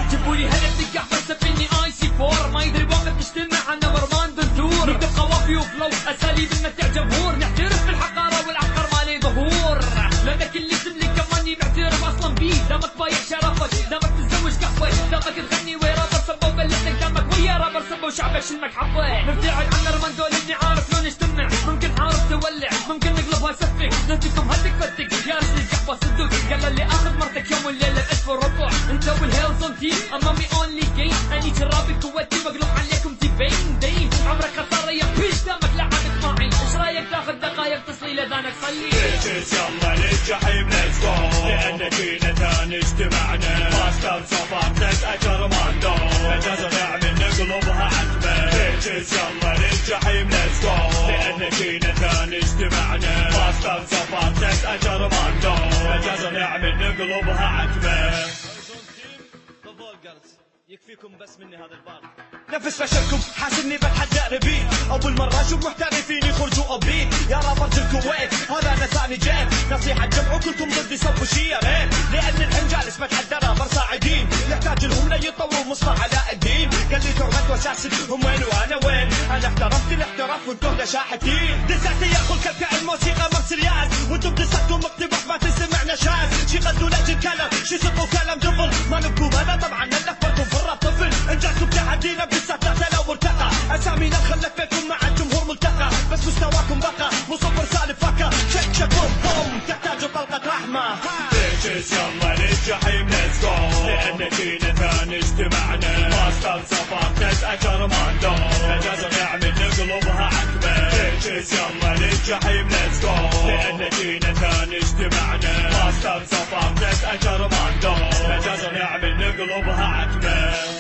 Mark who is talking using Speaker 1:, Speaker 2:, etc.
Speaker 1: جيبولي هلا تقع فلسفيني اي سي 4 ما يدري وقت نجتمع انا ورمان دندور نكتب قوافي وفلو اساليب نمتع جمهور نعترف بالحقاره والعقار مالي ظهور لذا كل اسم لي كماني معترف اصلا بيه دامك بايع شرفك دامك تتزوج قهوه دامك تغني ويا سبوا بلدك دامك ويا رابر سبوا شعبك شلمك حظه نبتعد عن رمان دول اني عارف لو نجتمع ممكن حارب تولع ممكن نقلبها سفك نتكم هدك فتك يا رجل القهوه صدق قال اللي اخذ مرتك يوم والليله الف وربع انت والهيلز اون تي امامي اونلي جيم اني شرابي قوتي مقلوب عليكم تبين دين عمرك خساره يا بيش دامك لعبك معي ايش رايك تاخذ دقايق تصلي اذانك صلي
Speaker 2: يلا للجحيم ليتس جو لان فينا ثاني اجتمعنا ماستر صفار اجر ماندو اجازه نعمل نقلبها عتمه يلا للجحيم ليتس جو لان فينا ثاني اجتمعنا ماستر صفار اجر ماندو اجازه نعمل نقلبها عتمه
Speaker 3: يكفيكم بس مني هذا البار
Speaker 2: نفس فشلكم حاسني بتحدى ربيت اول مرة اشوف محترفين يخرجوا ابيت يا رابرز الكويت هذا انا ثاني جيت نصيحة جمعوا كلكم ضدي سووا شي يا ريت لان الحين جالس بتحدى رابر صاعدين يحتاج لهم ليطوروا مصطفى علاء الدين قال لي تهمة واساسد هم وين وانا وين انا احترفت الاحتراف وانتم شاحتين دسعتي ياخذ كبكة الموسيقى مرسليات وانتم دسعتوا مقتبس ما تسمع نشاز شي قدوا لجل كلام شي سبوا كلام دبل ما نبكوا انا طبعا نلفكم فرة طفل انجازكم تحدينا بالسات لا وارتقى اسامينا خلت فيكم مع الجمهور ملتقى بس مستواكم بقى مصبر سالف فكا شك بوم تحتاجوا طلقة رحمة يلا للجحيم ليتس جو لان فينا ثاني اجتمعنا ماستر صفار اجر ماندو اجازه نعمل نقلبها عتمه يلا للجحيم ليتس جو لان فينا ثاني اجتمعنا ماستر صفار اجر ماندو اجازه نعمل نقلبها عتمه